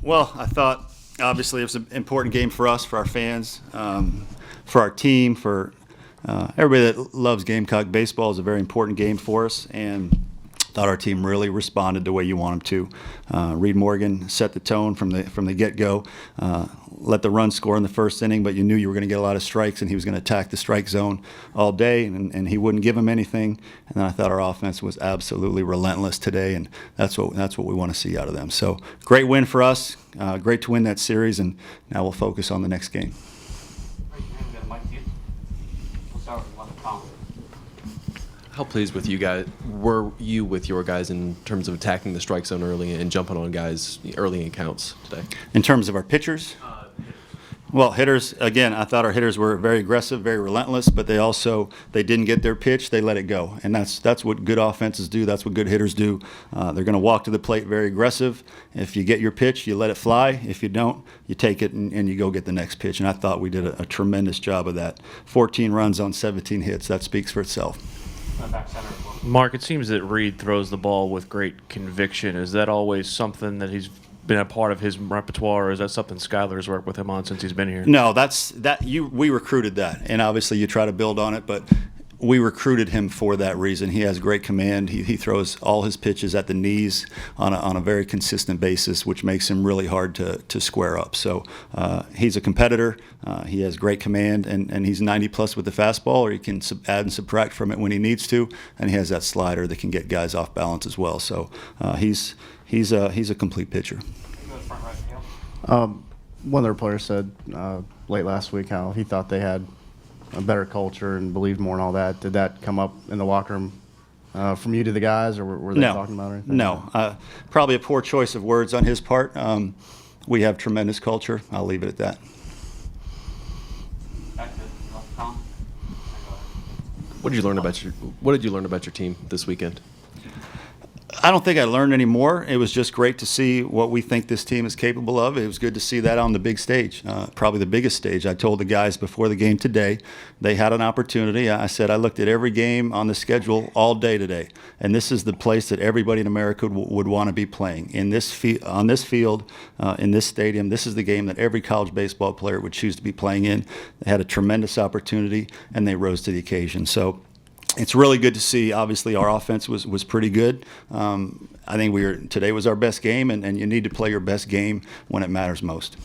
Well, I thought obviously it was an important game for us, for our fans, for our team, for everybody that loves Gamecock baseball. Is a very important game for us, and thought our team really responded the way you want them to. Reed Morgan set the tone from the get-go. Let the run score in the first inning, but you knew you were going to get a lot of strikes, and he was going to attack the strike zone all day, and he wouldn't give them anything. And then I thought our offense was absolutely relentless today, and that's what we want to see out of them. So great win for us. Great to win that series, and now we'll focus on the next game. How pleased were you with your guys in terms of attacking the strike zone early and jumping on guys early in counts today? In terms of our pitchers? Well, hitters, again, I thought our hitters were very aggressive, very relentless, but they didn't get their pitch, they let it go. And that's what good offenses do, that's what good hitters do. They're going to walk to the plate very aggressive. If you get your pitch, you let it fly. If you don't, you take it and you go get the next pitch. And I thought we did a tremendous job of that. 14 runs on 17 hits, that speaks for itself. Mark, it seems that Reed throws the ball with great conviction. Is that always something that he's been a part of his repertoire, or is that something Skyler's worked with him on since he's been here? No, we recruited that, and obviously you try to build on it, but we recruited him for that reason. He has great command. He throws all his pitches at the knees on a very consistent basis, which makes him really hard to square up. So he's a competitor. He has great command, and he's 90+ with the fastball, or he can add and subtract from it when he needs to, and he has that slider that can get guys off balance as well. So he's a complete pitcher. One of their players said late last week how he thought they had a better culture and believed more and all that. Did that come up in the locker room from you to the guys, or were they talking about it or anything? No. Probably a poor choice of words on his part. We have tremendous culture. I'll leave it at that. What did you learn about your team this weekend? I don't think I learned any more. It was just great to see what we think this team is capable of. It was good to see that on the big stage, probably the biggest stage. I told the guys before the game today, they had an opportunity. I said I looked at every game on the schedule all day today, and this is the place that everybody in America would want to be playing. On this field, in this stadium, this is the game that every college baseball player would choose to be playing in. They had a tremendous opportunity, and they rose to the occasion. So it's really good to see. Obviously, our offense was pretty good. I think today was our best game, and you need to play your best game when it matters most.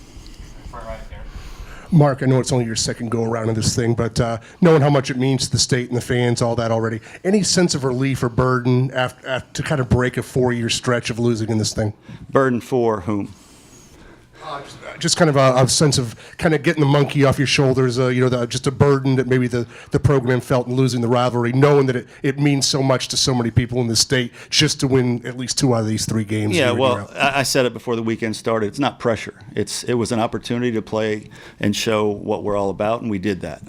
Mark, I know it's only your second go-around in this thing, but knowing how much it means to the state and the fans, all that already, any sense of relief or burden after to kind of break a 4-year stretch of losing in this thing? Burden for whom? Just kind of a sense of kind of getting the monkey off your shoulders, just a burden that maybe the program felt in losing the rivalry, knowing that it means so much to so many people in the state just to win at least 2 out of these 3 games. Yeah, well, I said it before the weekend started. It's not pressure. It was an opportunity to play and show what we're all about, and we did that.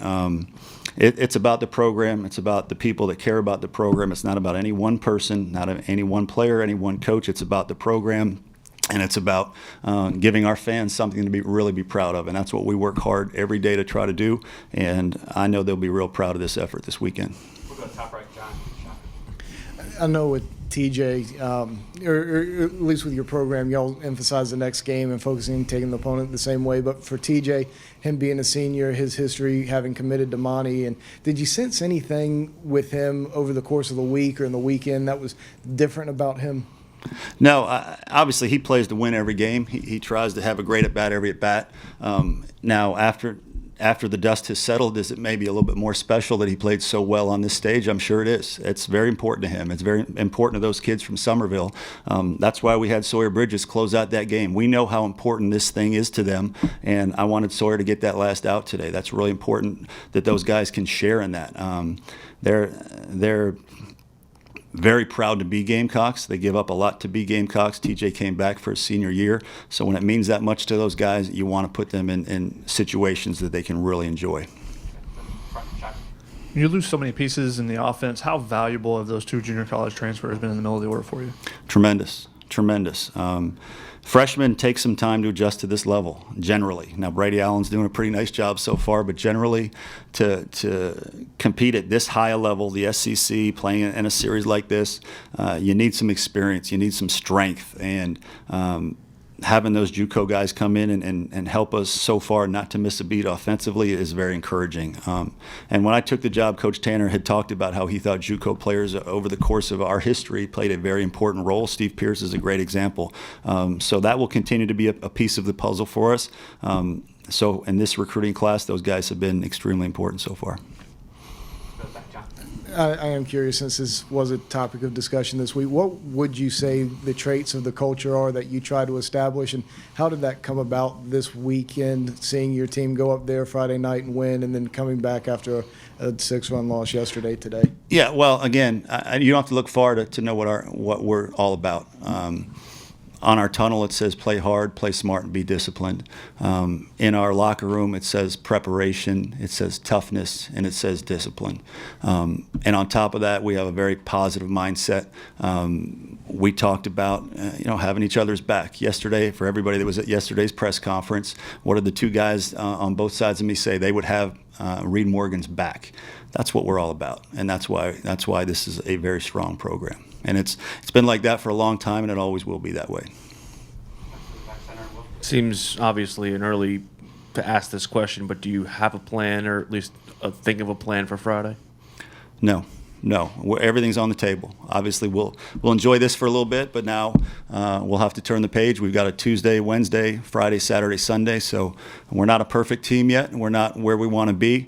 It's about the program. It's about the people that care about the program. It's not about any one person, not any one player, any one coach. It's about the program. And it's about giving our fans something to really be proud of. And that's what we work hard every day to try to do. And I know they'll be real proud of this effort this weekend. We'll go top right, John. I know with TJ, or at least with your program, y'all emphasize the next game and focusing, taking the opponent the same way. But for TJ, him being a senior, his history, having committed to Monty, and did you sense anything with him over the course of the week or in the weekend that was different about him? No, obviously he plays to win every game. He tries to have a great at-bat every at-bat. Now, after the dust has settled, is it maybe a little bit more special that he played so well on this stage? I'm sure it is. It's very important to him. It's very important to those kids from Somerville. That's why we had Sawyer Bridges close out that game. We know how important this thing is to them, and I wanted Sawyer to get that last out today. That's really important that those guys can share in that. They're very proud to be Gamecocks. They give up a lot to be Gamecocks. TJ came back for his senior year. So when it means that much to those guys, you want to put them in situations that they can really enjoy. You lose so many pieces in the offense. How valuable have those 2 junior college transfers been in the middle of the order for you? Tremendous. Freshmen take some time to adjust to this level, generally. Now, Brady Allen's doing a pretty nice job so far, but generally to compete at this high a level, the SEC, playing in a series like this, you need some experience. You need some strength. And having those JUCO guys come in and help us so far not to miss a beat offensively is very encouraging. And when I took the job, Coach Tanner had talked about how he thought JUCO players over the course of our history played a very important role. Steve Pierce is a great example. So that will continue to be a piece of the puzzle for us. So in this recruiting class, those guys have been extremely important so far. I am curious, since this was a topic of discussion this week, what would you say the traits of the culture are that you try to establish, and how did that come about this weekend, seeing your team go up there Friday night and win, and then coming back after a 6-run loss yesterday today? Yeah, well, again, you don't have to look far to know what we're all about. On our tunnel, it says play hard, play smart, and be disciplined. In our locker room, it says preparation, it says toughness, and it says discipline. And on top of that, we have a very positive mindset. We talked about having each other's back. Yesterday, for everybody that was at yesterday's press conference, what did the two guys on both sides of me say? They would have Reed Morgan's back. That's what we're all about, and that's why this is a very strong program. And it's been like that for a long time, and it always will be that way. Seems obviously an early to ask this question, but do you have a plan, or at least think of a plan for Friday? No. Everything's on the table. Obviously, we'll enjoy this for a little bit, but now we'll have to turn the page. We've got a Tuesday, Wednesday, Friday, Saturday, Sunday. So we're not a perfect team yet, and we're not where we want to be.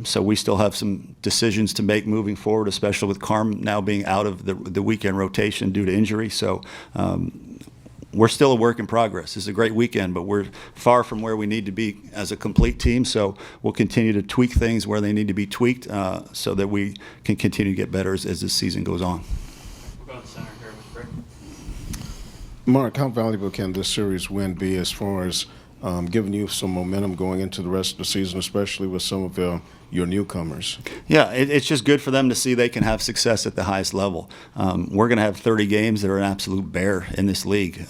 So we still have some decisions to make moving forward, especially with Carm now being out of the weekend rotation due to injury. So we're still a work in progress. This is a great weekend, but we're far from where we need to be as a complete team. So we'll continue to tweak things where they need to be tweaked so that we can continue to get better as this season goes on. We'll go to the center here with Rick. Mark, how valuable can this series win be as far as giving you some momentum going into the rest of the season, especially with some of your newcomers? Yeah, it's just good for them to see they can have success at the highest level. We're going to have 30 games that are an absolute bear in this league.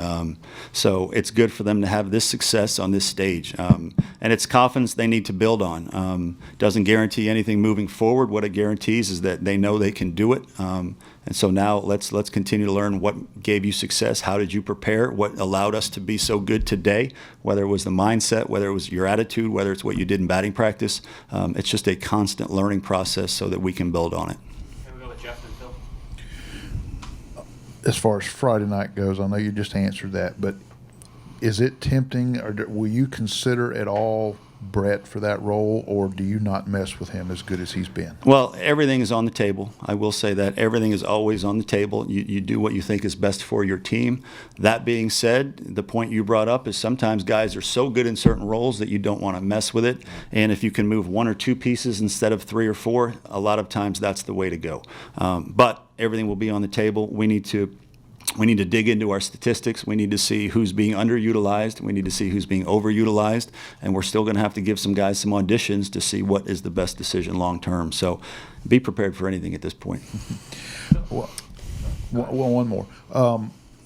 So it's good for them to have this success on this stage. And it's confidence they need to build on. Doesn't guarantee anything moving forward. What it guarantees is that they know they can do it. And so now let's continue to learn what gave you success, how did you prepare, what allowed us to be so good today, whether it was the mindset, whether it was your attitude, whether it's what you did in batting practice. It's just a constant learning process so that we can build on it. Here we go with Jeff and Phil. As far as Friday night goes, I know you just answered that, but is it tempting, or will you consider at all Brett for that role, or do you not mess with him as good as he's been? Well, everything is on the table. I will say that everything is always on the table. You do what you think is best for your team. That being said, the point you brought up is sometimes guys are so good in certain roles that you don't want to mess with it. And if you can move one or two pieces instead of three or four, a lot of times that's the way to go. But everything will be on the table. We need to dig into our statistics. We need to see who's being underutilized. We need to see who's being overutilized. And we're still going to have to give some guys some auditions to see what is the best decision long term. So be prepared for anything at this point. Well, one more.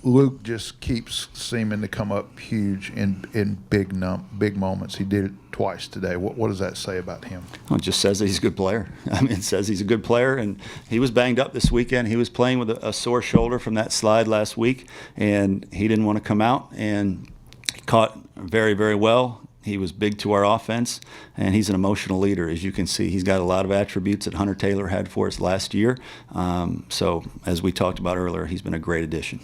Luke just keeps seeming to come up huge in big moments. He did it twice today. What does that say about him? Well, it just says that he's a good player. I mean, it says he's a good player, and he was banged up this weekend. He was playing with a sore shoulder from that slide last week, and he didn't want to come out, and he caught very, very well. He was big to our offense, and he's an emotional leader. As you can see, he's got a lot of attributes that Hunter Taylor had for us last year. So as we talked about earlier, he's been a great addition.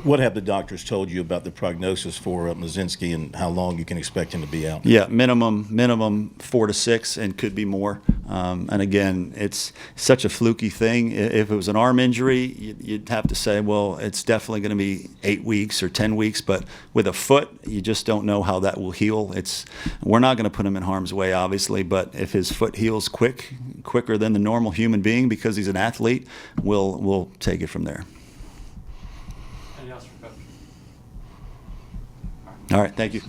What have the doctors told you about the prognosis for Mazinski and how long you can expect him to be out? Yeah, minimum 4 to 6, and could be more. And again, it's such a fluky thing. If it was an arm injury, you'd have to say, well, it's definitely going to be 8 weeks or 10 weeks. But with a foot, you just don't know how that will heal. We're not going to put him in harm's way, obviously. But if his foot heals quicker than the normal human being because he's an athlete, we'll take it from there. Anything else for Coach? All right, thank you.